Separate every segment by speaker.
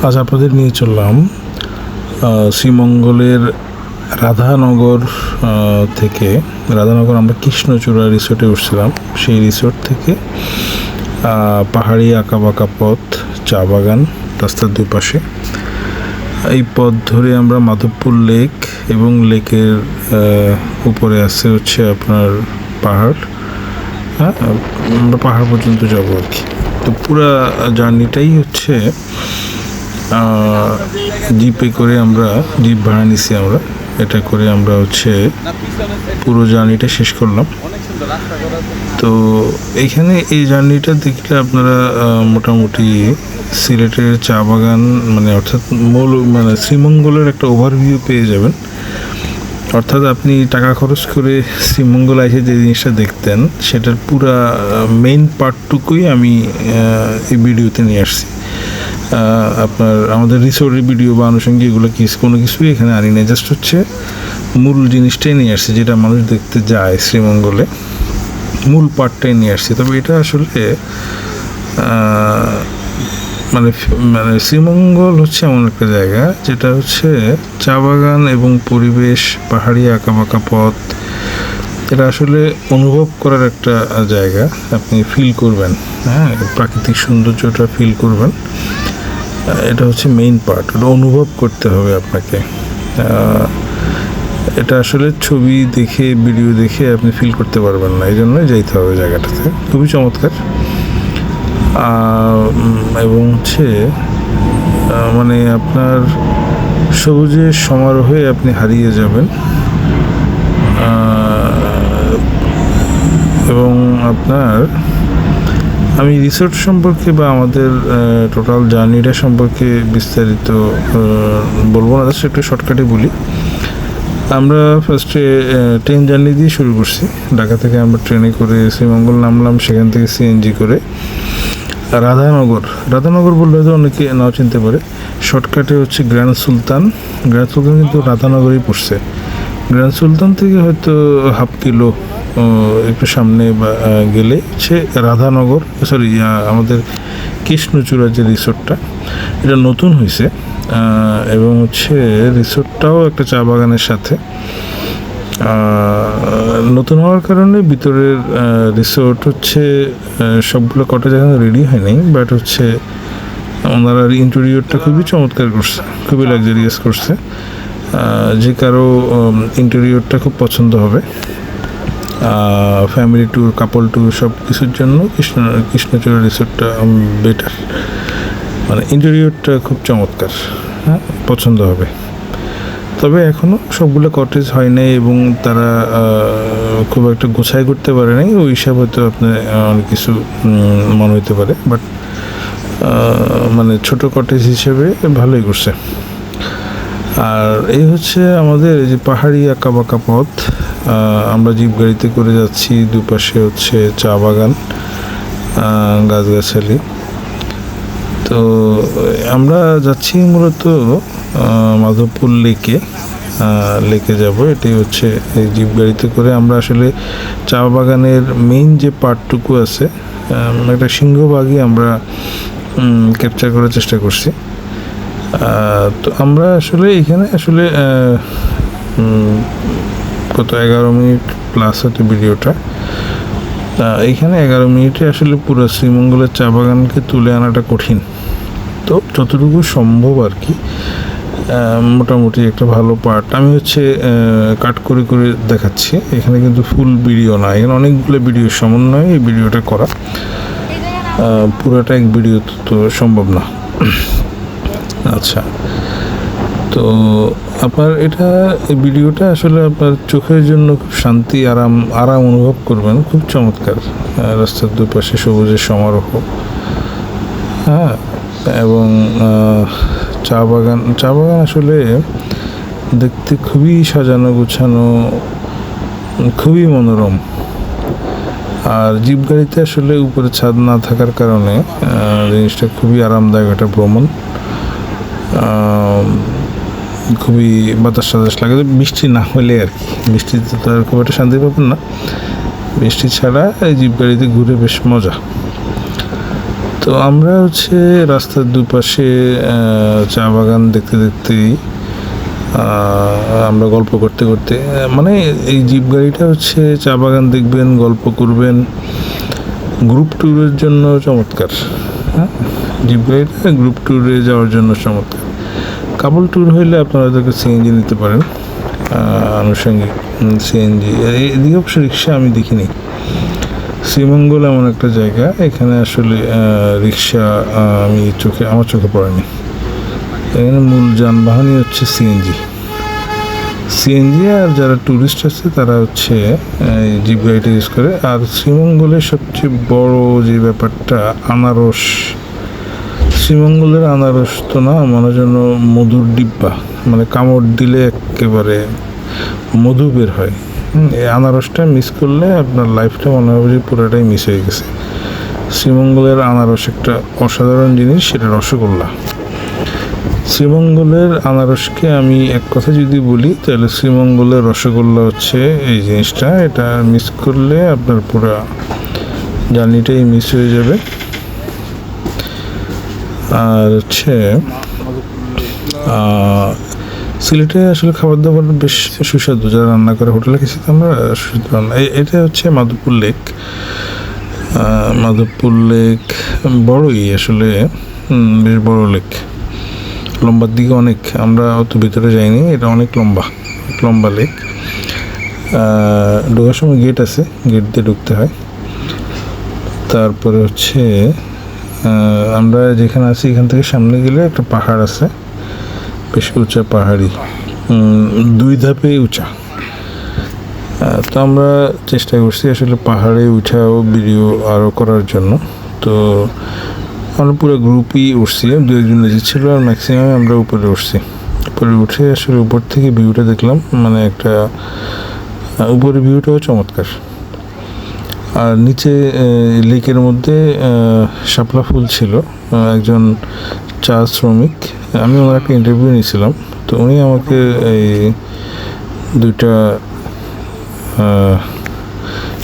Speaker 1: আজ আপনাদের নিয়ে চললাম শ্রীমঙ্গলের রাধানগর থেকে। রাধানগর আমরা কৃষ্ণচূড়া রিসোর্টে উঠছিলাম। সেই রিসোর্ট থেকে পাহাড়ি আঁকাবাঁকা পথ, চা বাগান, রাস্তার দুই পাশে। এই পথ ধরে আমরা মাধবপুর লেক এবং লেকের উপরে আছে হচ্ছে আপনার পাহাড়। হ্যাঁ, আমরা পাহাড় পর্যন্ত যাবো আর কি। তো পুরা জার্নিটাই হচ্ছে জিপে করে, আমরা জিপ ভাড়া নিছি। আমরা এটা করে আমরা হচ্ছে পুরো জার্নিটা শেষ করলাম। তো এইখানে এই জার্নিটা দেখলে আপনারা মোটামুটি সিলেটের চা বাগান অর্থাৎ শ্রীমঙ্গলের একটা ওভারভিউ পেয়ে যাবেন। অর্থাৎ আপনি টাকা খরচ করে শ্রীমঙ্গল এসে যে জিনিসটা দেখতেন সেটার পুরা মেইন পার্টটুকুই আমি এই ভিডিওতে নিয়ে আসছি। আমাদের রিসোর্টের ভিডিও বা আনুষঙ্গিক এগুলো কোনো কিছুই এখানে আনি না, জাস্ট হচ্ছে মূল জিনিসটাই নিয়ে আসছি, যেটা মানুষ দেখতে যায় শ্রীমঙ্গলে, মূল পার্টটাই নিয়ে আসছি। তবে এটা আসলে শ্রীমঙ্গল হচ্ছে এমন একটা জায়গা যেটা হচ্ছে চা বাগান এবং পরিবেশ, পাহাড়ি আঁকাবাঁকা পথ, এটা আসলে অনুভব করার একটা জায়গা। আপনি ফিল করবেন, হ্যাঁ, প্রাকৃতিক সৌন্দর্যটা ফিল করবেন। এটা হচ্ছে মেইন পার্ট, ওটা অনুভব করতে হবে আপনাকে। এটা আসলে ছবি দেখে, ভিডিও দেখে আপনি ফিল করতে পারবেন না, এই জন্যই যাইতে হবে জায়গাটাতে। খুবই চমৎকার। এবং হচ্ছে আপনার সবুজের সমারোহে আপনি হারিয়ে যাবেন। এবং আমি রিসোর্ট সম্পর্কে বা আমাদের টোটাল জার্নিটা সম্পর্কে বিস্তারিত বলবো না, জাস্ট একটু শর্টকাটে বলি। আমরা ফার্স্টে ট্রেন জার্নি দিয়ে শুরু করছি। ঢাকা থেকে আমরা ট্রেনে করে শ্রীমঙ্গল নামলাম, সেখান থেকে সিএনজি করে রাধানগর বললে তো অনেকে নাও চিনতে পারে। শর্টকাটে হচ্ছে গ্র্যান্ড সুলতান কিন্তু রাধানগরেই পড়ছে। গ্র্যান্ড সুলতান থেকে হয়তো হাফ কিলো একটু সামনে গেলে হচ্ছে রাধানগর, আমাদের কৃষ্ণচূড়া যে রিসোর্টটা, এটা নতুন হয়েছে। এবং হচ্ছে রিসোর্টটাও একটা চা বাগানের সাথে নতুন হওয়ার কারণে ভিতরের রিসোর্ট হচ্ছে সবগুলো কটেজ এখন রেডি হয় নাই, বাট হচ্ছে ওনারা ইন্টেরিয়রটা খুবই চমৎকার করছে, খুবই লাক্সারিয়াস করছে। যে কারো ইন্টেরিয়রটা খুব পছন্দ হবে। ফ্যামিলি ট্যুর, কাপল ট্যুর সব কিছুর জন্য কৃষ্ণচূড়া রিসোর্টটা বেটার। ইন্টেরিয়রটা খুব চমৎকার, হ্যাঁ, পছন্দ হবে। তবে এখনও সবগুলো কটেজ হয় নাই এবং তারা খুব একটা গোছাই করতে পারে নাই, ওই হিসাব হয়তো আপনার অনেক কিছু মনে হতে পারে, বাট ছোট কটেজ হিসেবে ভালোই করছে। আর এই হচ্ছে আমাদের যে পাহাড়ি আঁকাবাঁকা পথ। আমরা জিপ গাড়িতে করে যাচ্ছি, দুপাশে হচ্ছে চা বাগান, গাছগাছালি। তো আমরা যাচ্ছি মূলত মাধবপুর লেকে যাব। এটাই হচ্ছে এই জিপ গাড়িতে করে আমরা আসলে চা বাগানের মেইন যে পার্টটুকু আছে, একটা সিংহভাগই আমরা ক্যাপচার করার চেষ্টা করছি। তো আমরা আসলে এখানে কত 11 মিনিট প্লাস হচ্ছে ভিডিওটা। এইখানে 11 মিনিটে আসলে পুরো শ্রীমঙ্গলের চা বাগানকে তুলে আনাটা কঠিন। তো যতটুকু সম্ভব আর কি, মোটামুটি একটা ভালো পার্ট আমি হচ্ছে কাট করে করে দেখাচ্ছি। এখানে কিন্তু ফুল ভিডিও না, এখানে অনেকগুলো ভিডিওর সমন্বয়ে এই ভিডিওটা করা। পুরোটা এক ভিডিও তো সম্ভব না। আচ্ছা, তো আপনার এই ভিডিওটা আসলে আপনার চোখের জন্য খুব শান্তি, আরাম অনুভব করবেন। খুব চমৎকার, রাস্তার দুপাশে সবুজের সমারোহ, হ্যাঁ, এবং চা বাগান আসলে দেখতে খুবই সাজানো গোছানো, খুবই মনোরম। আর জিপ গাড়িতে আসলে উপরে ছাদ না থাকার কারণে জিনিসটা খুবই আরামদায়ক একটা ভ্রমণ। খুবই বাতাস লাগে, বৃষ্টি না হলে আর কি। বৃষ্টিতে তো আর খুব একটা শান্তি পাবেন না, বৃষ্টি ছাড়া এই জিপ গাড়িতে ঘুরে বেশ মজা। তো তো আমরা হচ্ছে রাস্তার দুপাশে চা বাগান দেখতে দেখতেই আমরা গল্প করতে করতে, মানে এই জিপ গাড়িটা হচ্ছে চা বাগান দেখবেন, গল্প করবেন, গ্রুপ ট্যুরের জন্য চমৎকার। হ্যাঁ, জিপ গাড়িটা গ্রুপ ট্যুরে যাওয়ার জন্য চমৎকার। কাপল ট্যুর হইলে আপনারা ওদেরকে সিএনজি নিতে পারেন, আনুষঙ্গিক সিএনজি। এদিকে অবশ্য রিক্সা আমি দেখিনি। শ্রীমঙ্গল এমন একটা জায়গা, এখানে আসলে রিক্সা আমার চোখে পড়েনি। এখানে মূল যানবাহনই হচ্ছে সিএনজি। আর যারা ট্যুরিস্ট আছে তারা হচ্ছে এই জিপ গাড়িটা ইউজ করে। আর শ্রীমঙ্গলের সবচেয়ে বড় যে ব্যাপারটা আনারস। শ্রীমঙ্গলের আনারস তো না, মনে যেন মধুর ডিব্বা, মানে কামড় দিলে একেবারে মধু বের হয়। এই আনারসটা মিস করলে আপনার লাইফটা মনে হবে যে পুরোটাই মিস হয়ে গেছে। শ্রীমঙ্গলের আনারস একটা অসাধারণ জিনিস, সেটা রসগোল্লা। শ্রীমঙ্গলের আনারসকে আমি এক কথা যদি বলি তাহলে শ্রীমঙ্গলের রসগোল্লা হচ্ছে এই জিনিসটা। এটা মিস করলে আপনার পুরো জার্নিটাই মিস হয়ে যাবে। আর হচ্ছে সিলেটে আসলে খাবার দাবার বেশ সুস্বাদু, যারা রান্না করে হোটেলে খেয়েছি তো আমরা, সুস্বাদু রান্না। এটা হচ্ছে মাধবপুর লেক বড়ই আসলে, বেশ বড় লেক, লম্বার দিকে অনেক। আমরা অত ভিতরে যাইনি, এটা অনেক লম্বা লেক। ঢোকার সময় গেট আছে, গেট দিয়ে ঢুকতে হয়। তারপরে হচ্ছে আমরা যেখানে আছি এখান থেকে সামনে গেলে একটা পাহাড় আছে, বেশ উঁচা পাহাড়ি, 2 ধাপে উঁচা। তো আমরা চেষ্টা করছি আসলে পাহাড়ে উঠাও ভিডিও আরও করার জন্য। তো আমরা পুরো গ্রুপই উঠছি, 2-1 জন ছিল, আর ম্যাক্সিমাম আমরা উপরে উঠে আসলে উপর থেকে ভিউটা দেখলাম, মানে একটা উপরের ভিউটাও চমৎকার। আর নিচে লেকের মধ্যে শাপলা ফুল ছিল। একজন চা শ্রমিক, আমি ওনার একটা ইন্টারভিউ নিয়েছিলাম, তো উনি আমাকে এই 2টা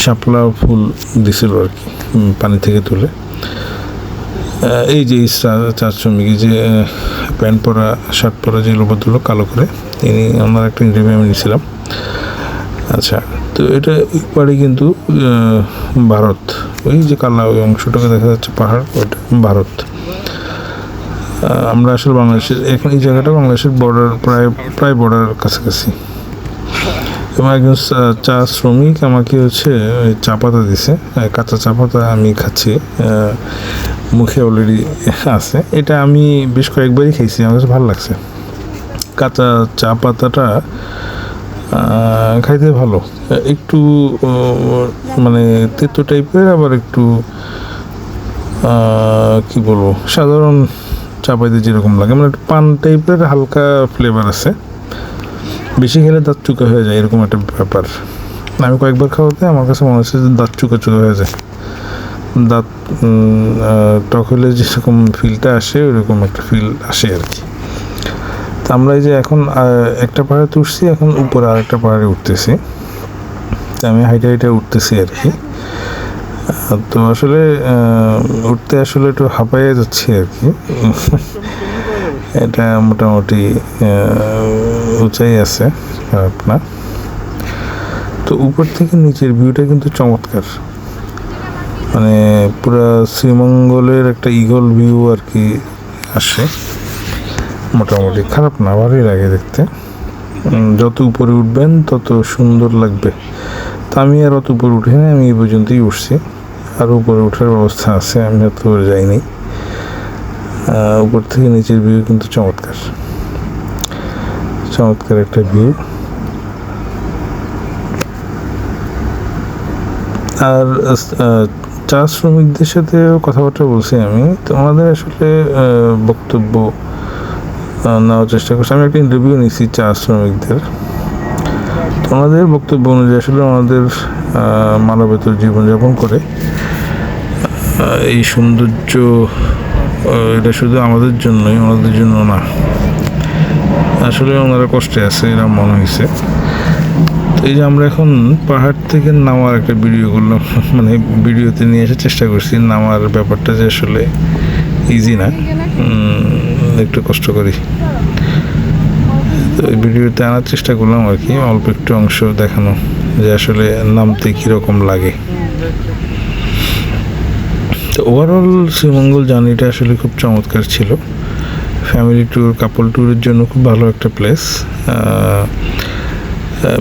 Speaker 1: শাপলা ফুল দিছিল আর কি, পানি থেকে তুলে। এই যে চা শ্রমিক, যে প্যান্ট পরা শার্ট পরা যে ভদ্রলোক কালো করে, আমার একটা ইন্টারভিউ আমি নিয়েছিলাম। আচ্ছা, তো এটা পাড়ে কিন্তু ভারত, ওই যে কালা ওই অংশটাকে দেখা যাচ্ছে পাহাড়, ওইটা ভারত। আমরা আসলে বাংলাদেশের, এখন এই জায়গাটা বাংলাদেশের বর্ডার, প্রায় বর্ডার কাছাকাছি। এবং একজন চা শ্রমিক আমাকে হচ্ছে চা পাতা দিছে, কাঁচা চা পাতা আমি খাচ্ছি, মুখে অলরেডি আছে। এটা আমি বেশ কয়েকবারই খাইছি, আমার কাছে ভালো লাগছে। কাঁচা চা পাতাটা খাইতে ভালো, একটু মানে তেতো টাইপের, আবার একটু কি বলবো, সাধারণ চা পাইতে যেরকম লাগে, মানে একটু পান টাইপের হালকা ফ্লেভার আছে। বেশি খেলে দাঁত চুকা হয়ে যায়, এরকম একটা ব্যাপার। আমি কয়েকবার খাওয়াতে আমার কাছে মনে হচ্ছে যে দাঁত চুকা হয়ে যায়, দাঁত টক হলে যেরকম ফিলটা আসে ওইরকম একটা ফিল আসে আর কি। তো আমরা এই যে এখন একটা পাহাড়ে উঠছি, এখন উপরে আরেকটা পাহাড়ে উঠতেছি। তো আমি হাইটে উঠতেছি আর কি। তো আসলে উঠতে আসলে একটু হাঁপাইয়ে যাচ্ছি আর কি। এটা মোটামুটি উঁচাই আছে, খারাপ না। তো উপর থেকে নিচের ভিউটা কিন্তু চমৎকার, মানে পুরা শ্রীমঙ্গলের একটা ইগল ভিউ আর কি আসে। মোটামুটি খারাপ না, ভালোই লাগে দেখতে। যত উপরে উঠবেন তত সুন্দর লাগবে। তা আমি আর অত উপরে উঠি না, আমি এই পর্যন্তই উঠছি। আর উপরে ওঠার ব্যবস্থা আছে, আমি অত উপরে যাইনি। উপর থেকে নিচের ভিউ কিন্তু চমৎকার একটা ভিউ। আর চা শ্রমিকদের সাথে কথাবার্তা বলছি আমি, তো ওনাদের আসলে বক্তব্য নেওয়ার চেষ্টা করছি। আমি একটা ইন্টারভিউ নিয়েছি চা শ্রমিকদের, তো ওনাদের বক্তব্য অনুযায়ী আসলে ওনাদের মানবেতর জীবনযাপন করে এই সৌন্দর্য, এটা শুধু আমাদের জন্যই, ওনাদের জন্য না। আসলে ওনারা কষ্টে আছে, এরা মনে হয়েছে। তো এই যে আমরা এখন পাহাড় থেকে নামার একটা ভিডিও করলাম, মানে ভিডিওতে নিয়ে আসার চেষ্টা করছি। নামার ব্যাপারটা যে আসলে ইজি না, একটু কষ্ট করি। তো এই ভিডিওতে আনার চেষ্টা করলাম আর কি, অল্প একটু অংশ দেখানো যে আসলে নামতে কীরকম লাগে। তো ওভারঅল শ্রীমঙ্গল জার্নিটা আসলে খুব চমৎকার ছিল। ফ্যামিলি ট্যুর, কাপল ট্যুরের জন্য খুব ভালো একটা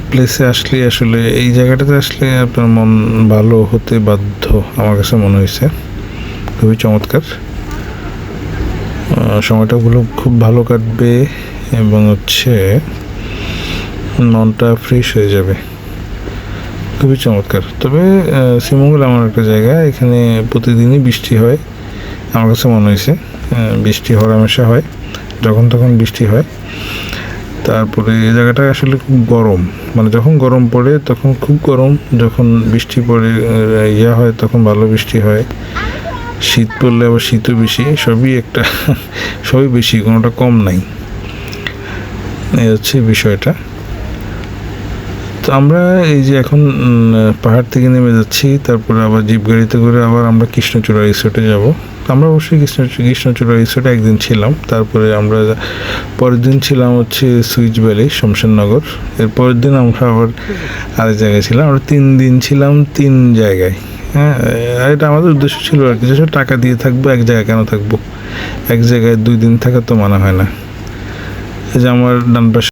Speaker 1: প্লেসে আসলে আসলে এই জায়গাটাতে আসলে আপনার মন ভালো হতে বাধ্য, আমার কাছে মনে হয়েছে। খুবই চমৎকার, সময়টাগুলো খুব ভালো কাটবে এবং হচ্ছে মনটা ফ্রেশ হয়ে যাবে। খুবই চমৎকার। তবে শ্রীমঙ্গল এমন একটা জায়গা, এখানে প্রতিদিনই বৃষ্টি হয়। আমার কাছে মনে হয়েছে বৃষ্টি হরহামেশা হয়, যখন তখন বৃষ্টি হয়। তারপরে এই জায়গাটা আসলে খুব গরম, মানে যখন গরম পড়ে তখন খুব গরম, যখন বৃষ্টি পড়ে হয় তখন ভালো বৃষ্টি হয়। শীত পড়লে আবার শীতও বেশি, সবই বেশি, কোনোটা কম নাই। এই হচ্ছে বিষয়টা। তো আমরা এই যে এখন পাহাড় থেকে নেমে যাচ্ছি, তারপরে আবার জিপ গাড়িতে করে আবার আমরা কৃষ্ণচূড়া রিসোর্টে যাব। আমরা অবশ্যই কৃষ্ণচূড়া রিসোর্টে একদিন ছিলাম, তারপরে আমরা পরের দিন ছিলাম হচ্ছে সুইচ ভ্যালি, শমশেরনগর। এর পরের দিন আমরা আবার আরেক জায়গায় ছিলাম। আমরা 3 দিন ছিলাম 3 জায়গায়। হ্যাঁ, এটা আমাদের উদ্দেশ্য ছিল আর কি, যে টাকা দিয়ে থাকবো এক জায়গায় কেন থাকবো, এক জায়গায় 2 দিন থাকা তো মানা হয় না। এই যে আমার ডান পাশে